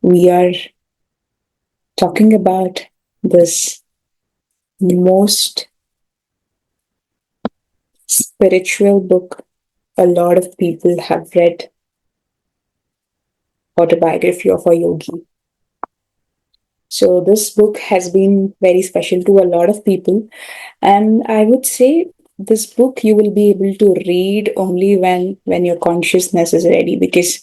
we are talking about this most spiritual book a lot of people have read, Autobiography of a Yogi. So this book has been very special to a lot of people, and I would say this book you will be able to read only when your consciousness is ready, because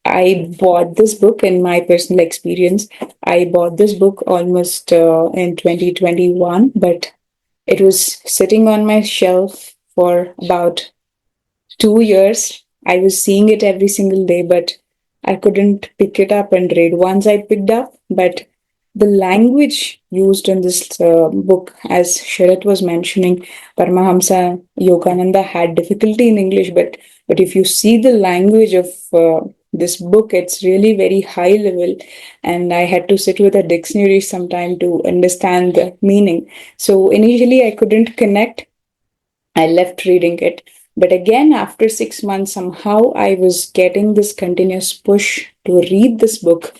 I bought this book in my personal experience. I bought this book almost in 2021, but it was sitting on my shelf for about 2 years. I was seeing it every single day, but I couldn't pick it up and read. Once I picked up, but the language used in this book, as Sharat was mentioning, Paramahamsa Yogananda had difficulty in English, but if you see the language of this book, it's really very high level, and I had to sit with a dictionary sometime to understand the meaning. So initially, I couldn't connect. I left reading it. But again, after 6 months, somehow I was getting this continuous push to read this book.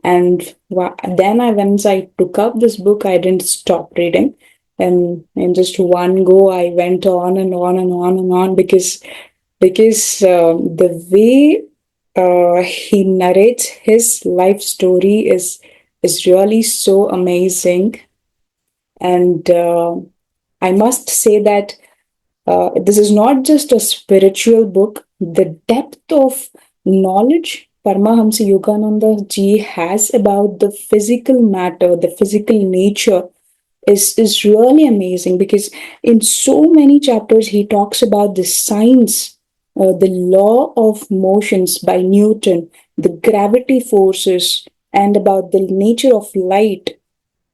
And then once I took up this book, I didn't stop reading. And in just one go, I went on and on and on and on, because the way he narrates his life story is really so amazing. And I must say that this is not just a spiritual book. The depth of knowledge Paramahamsa Yogananda ji has about the physical matter, the physical nature, is really amazing, because in so many chapters he talks about the science, the law of motions by Newton, the gravity forces, and about the nature of light.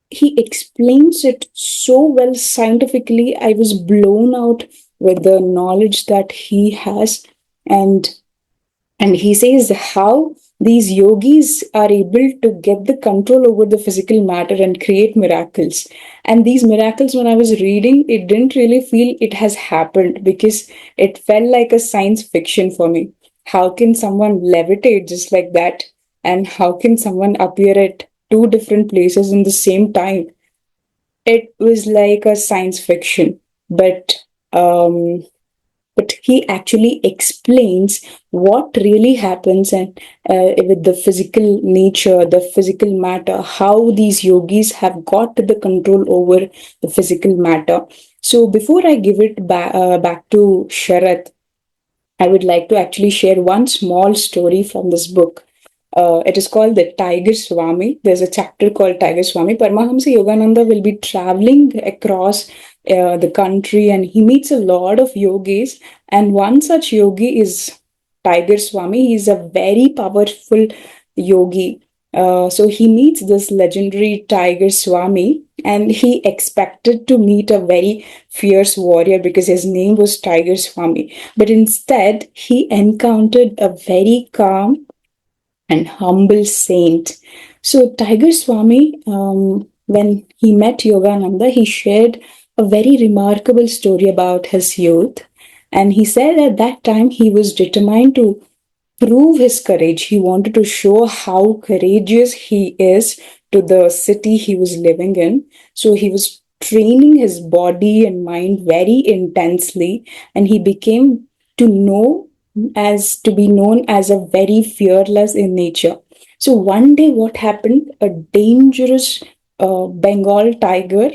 He explains it so well scientifically. I was blown out with the knowledge that he has. And and he says how these yogis are able to get the control over the physical matter and create miracles. And these miracles, when I was reading, it didn't really feel it has happened, because it felt like a science fiction for me. How can someone levitate just like that? And how can someone appear at two different places in the same time? It was like a science fiction. But um, but he actually explains what really happens, and with the physical nature, the physical matter, how these yogis have got the control over the physical matter. So before I give it back to Sharat, I would like to actually share one small story from this book. It is called the Tiger Swami. There's a chapter called Tiger Swami. Paramahamsa Yogananda will be traveling across the country, and he meets a lot of yogis. And one such yogi is Tiger Swami. He's a very powerful yogi. So he meets this legendary Tiger Swami, and he expected to meet a very fierce warrior because his name was Tiger Swami. But instead, he encountered a very calm and humble saint. So Tiger Swami, when he met Yogananda, he shared a very remarkable story about his youth. And he said at that time he was determined to prove his courage. He wanted to show how courageous he is to the city he was living in. So he was training his body and mind very intensely, and he became to know as to be known as a very fearless in nature. So one day, what happened? A dangerous Bengal tiger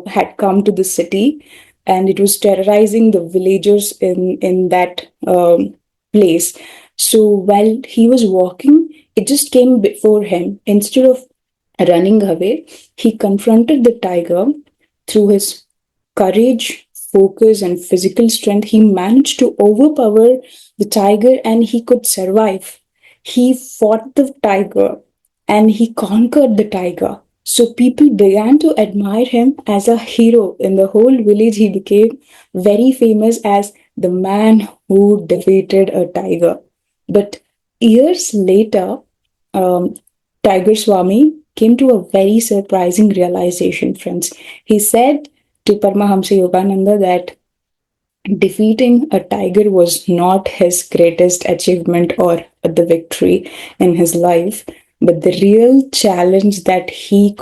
had come to the city, and it was terrorizing the villagers in that place. So while he was walking, it just came before him. Instead of running away, he confronted the tiger. Through his courage, focus, and physical strength, he managed to overpower the tiger, and he could survive. He fought the tiger, and he conquered the tiger. So people began to admire him as a hero. In the whole village, he became very famous as the man who defeated a tiger. But years later, um, Tiger Swami came to a very surprising realization, friends. He said to Paramahamsa Yogananda that defeating a tiger was not his greatest achievement or the victory in his life. But the real challenge that he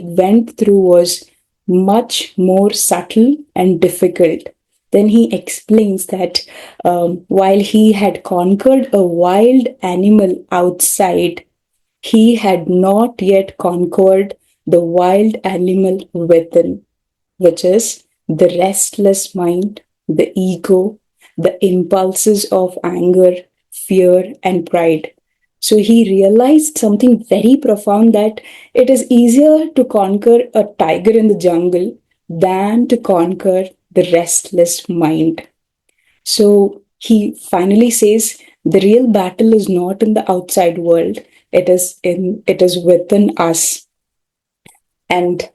went through was much more subtle and difficult. Then he explains that while he had conquered a wild animal outside, he had not yet conquered the wild animal within, which is the restless mind, the ego, the impulses of anger, fear, and pride. So he realized something very profound, that it is easier to conquer a tiger in the jungle than to conquer the restless mind. So he finally says the real battle is not in the outside world, it is within us. And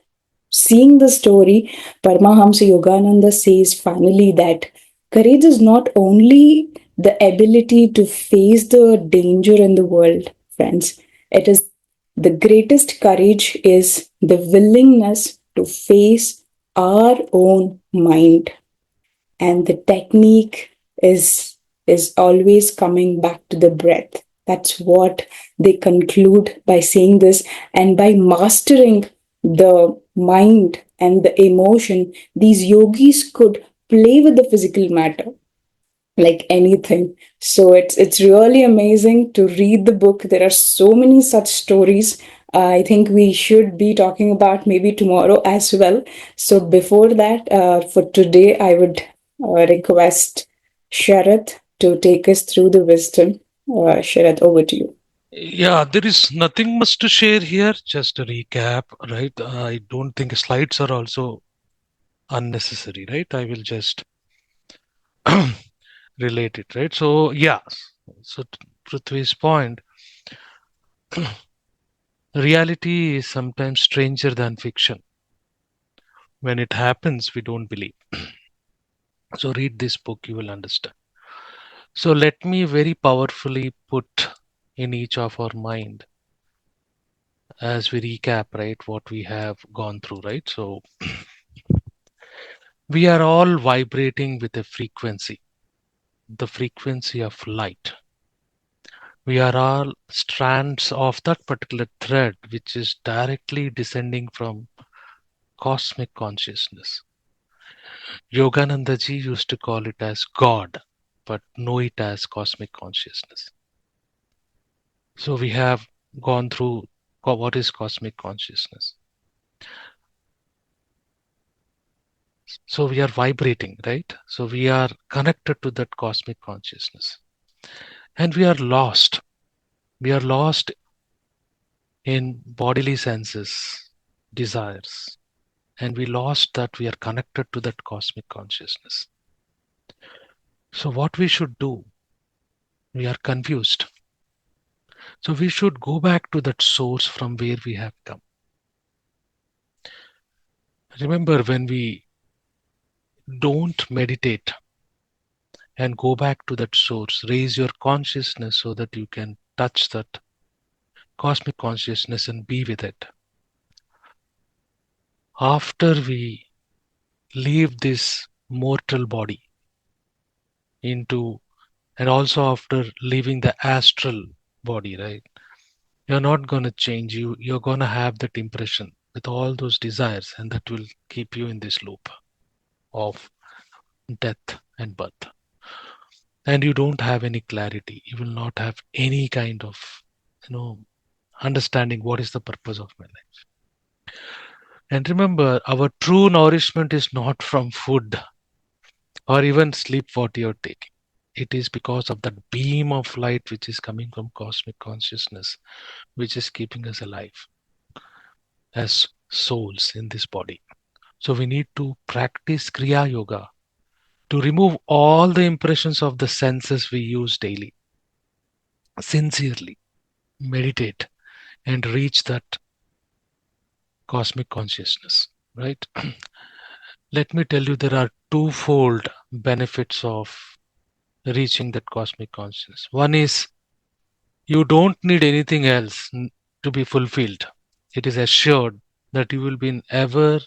seeing the story, Paramahamsa Yogananda says finally that courage is not only the ability to face the danger in the world, friends. It is the greatest courage is the willingness to face our own mind. And the technique is always coming back to the breath. That's what they conclude by saying this. And by mastering the mind and the emotion, these yogis could play with the physical matter like anything. So it's really amazing to read the book. There are so many such stories. I think we should be talking about maybe tomorrow as well. So before that, for today, I would request Sharath to take us through the wisdom. Sharath, over to you. Yeah, there is nothing much to share here. Just a recap, right? I don't think slides are also unnecessary, right? I will just relate it, right? So, yeah. So, Prithvi's point, reality is sometimes stranger than fiction. When it happens, we don't believe. So, read this book, you will understand. So, let me very powerfully put in each of our mind as we recap, right, what we have gone through, right? So, we are all vibrating with a frequency, the frequency of light. We are all strands of that particular thread which is directly descending from cosmic consciousness. Yogananda ji used to call it as God, but know it as cosmic consciousness. So we have gone through what is cosmic consciousness. So we are vibrating, right? So we are connected to that cosmic consciousness. And we are lost. We are lost in bodily senses, desires. And we lost that we are connected to that cosmic consciousness. So, what we should do, we are confused. So, we should go back to that source from where we have come. Remember, when we don't meditate and go back to that source, raise your consciousness so that you can touch that cosmic consciousness and be with it. After we leave this mortal body into, and also after leaving the astral body, right? You're not going to change. You're going to have that impression with all those desires, and that will keep you in this loop of death and birth. And you don't have any clarity. You will not have any kind of, you know, understanding what is the purpose of my life. And remember, our true nourishment is not from food or even sleep what you're taking. It is because of that beam of light which is coming from cosmic consciousness, which is keeping us alive as souls in this body. So we need to practice Kriya Yoga to remove all the impressions of the senses we use daily. Sincerely meditate and reach that cosmic consciousness, right? Let me tell you, there are twofold benefits of reaching that cosmic consciousness. One is you don't need anything else to be fulfilled. It is assured that you will be in ever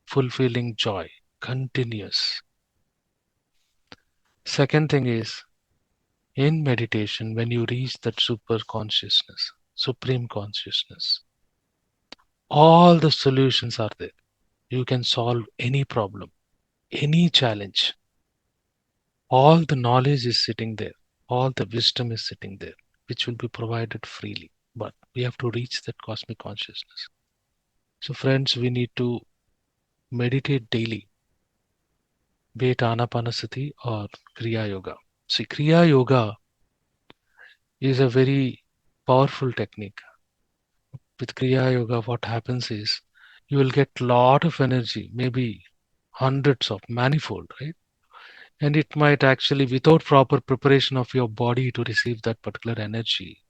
fulfilling joy, continuous. Second thing is in meditation, when you reach that super consciousness, supreme consciousness. All the solutions are there. You can solve any problem, any challenge. All the knowledge is sitting there. All the wisdom is sitting there, which will be provided freely. But we have to reach that cosmic consciousness. So, friends, we need to meditate daily, be it Anapanasati or Kriya Yoga. See, Kriya Yoga is a very powerful technique. With Kriya Yoga, what happens is you will get lot of energy, maybe hundreds of manifold, right? And it might actually, without proper preparation of your body to receive that particular energy,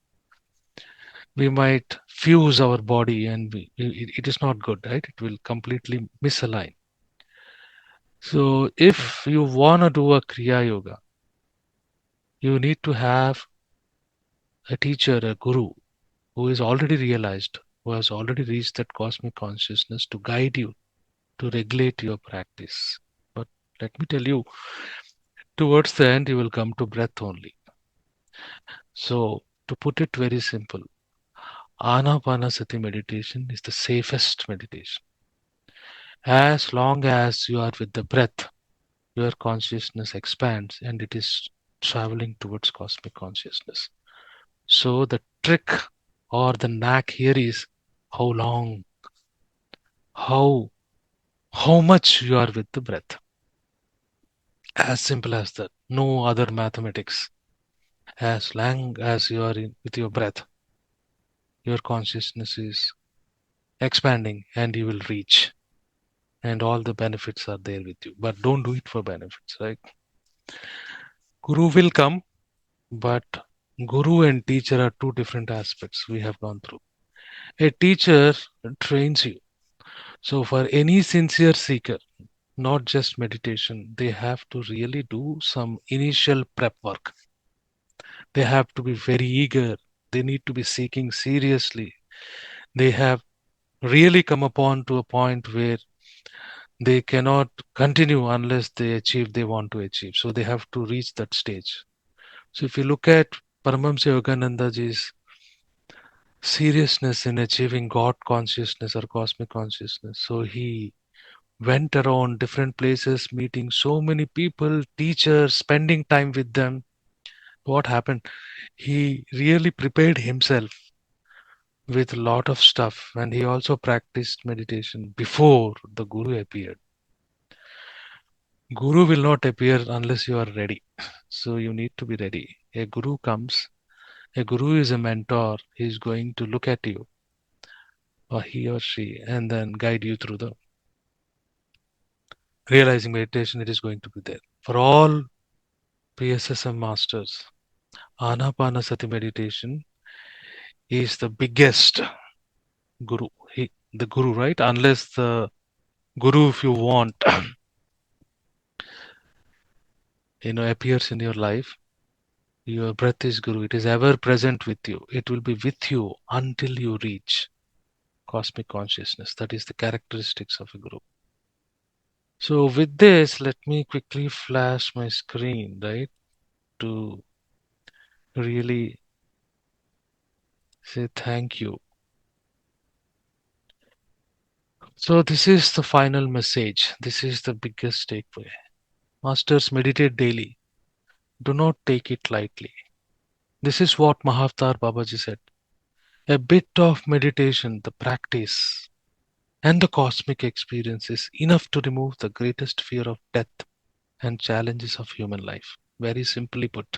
we might fuse our body and it is not good, right? It will completely misalign. So if you want to do a Kriya Yoga, you need to have a teacher, a guru, who is already realized, who has already reached that cosmic consciousness to guide you, to regulate your practice. But let me tell you, towards the end, you will come to breath only. So, to put it very simple, Anapanasati meditation is the safest meditation. As long as you are with the breath, your consciousness expands and it is traveling towards cosmic consciousness. So, the trick or the knack here is how long, how how much you are with the breath. As simple as that. No other mathematics. As long as you are with your breath, your consciousness is expanding and you will reach. And all the benefits are there with you. But don't do it for benefits, right? Guru will come, but guru and teacher are two different aspects we have gone through. A teacher trains you. So, for any sincere seeker, not just meditation, they have to really do some initial prep work. They have to be very eager. They need to be seeking seriously. They have really come upon to a point where they cannot continue unless they achieve they want to achieve. So they have to reach that stage. So if you look at Paramahansa Yoganandaji's seriousness in achieving God consciousness or cosmic consciousness, so he went around different places, meeting so many people, teachers, spending time with them. What happened? He really prepared himself with a lot of stuff, and he also practiced meditation before the guru appeared. Guru will not appear unless you are ready. So you need to be ready. A guru comes, a guru is a mentor. He is going to look at you, or he or she, and then guide you through the realizing meditation. It is going to be there. For all PSSM masters, Anapanasati meditation is the biggest guru. The guru, right? Unless the guru, if you want, appears in your life, your breath is guru. It is ever present with you. It will be with you until you reach cosmic consciousness. That is the characteristics of a guru. So with this, let me quickly flash my screen, right, to really say thank you. So this is the final message. This is the biggest takeaway. Masters, meditate daily. Do not take it lightly. This is what Mahavatar Babaji said. A bit of meditation, the practice, and the cosmic experience is enough to remove the greatest fear of death and challenges of human life. Very simply put,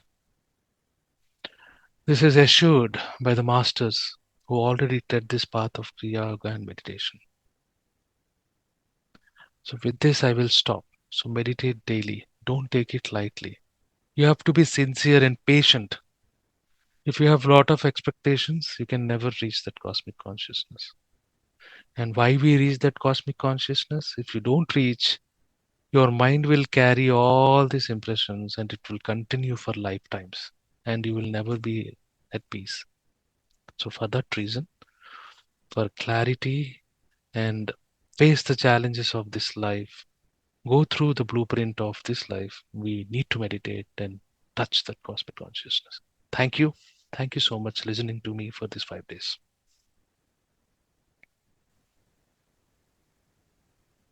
this is assured by the masters who already tread this path of Kriya Yoga and meditation. So, with this, I will stop. So, meditate daily. Don't take it lightly. You have to be sincere and patient. If you have a lot of expectations, you can never reach that cosmic consciousness. And why we reach that cosmic consciousness? If you don't reach, your mind will carry all these impressions and it will continue for lifetimes and you will never be at peace. So, for that reason, for clarity and face the challenges of this life, go through the blueprint of this life, we need to meditate and touch that cosmic consciousness. Thank you. Thank you so much listening to me for these 5 days.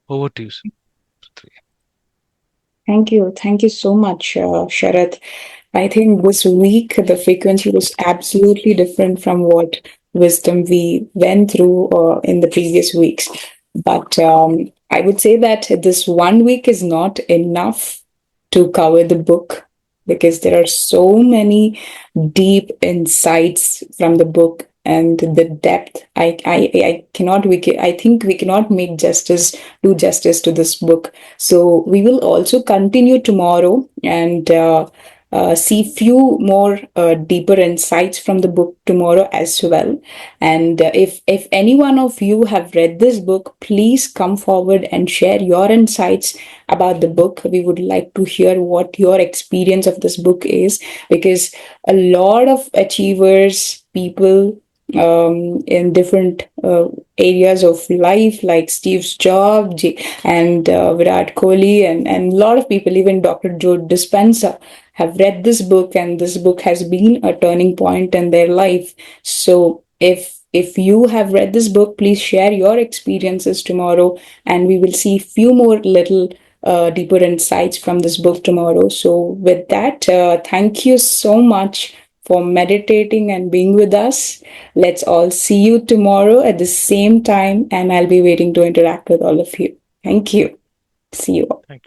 Over to you, Satri. Thank you. Thank you so much, Sharath. I think this week the frequency was absolutely different from what wisdom we went through in the previous weeks. But I would say that this 1 week is not enough to cover the book because there are so many deep insights from the book and the depth. I cannot, I think we cannot make justice, do justice to this book. So we will also continue tomorrow and see few more deeper insights from the book tomorrow as well. And if any one of you have read this book, please come forward and share your insights about the book. We would like to hear what your experience of this book is, because a lot of achievers, people in different areas of life, like Steve Jobs and Virat Kohli, and a lot of people, even Dr. Joe Dispenza, have read this book, and this book has been a turning point in their life. So if you have read this book, please share your experiences tomorrow, and we will see few more little deeper insights from this book tomorrow. So with that, thank you so much for meditating and being with us. Let's all see you tomorrow at the same time, and I'll be waiting to interact with all of you. Thank you. See you all. Thank you.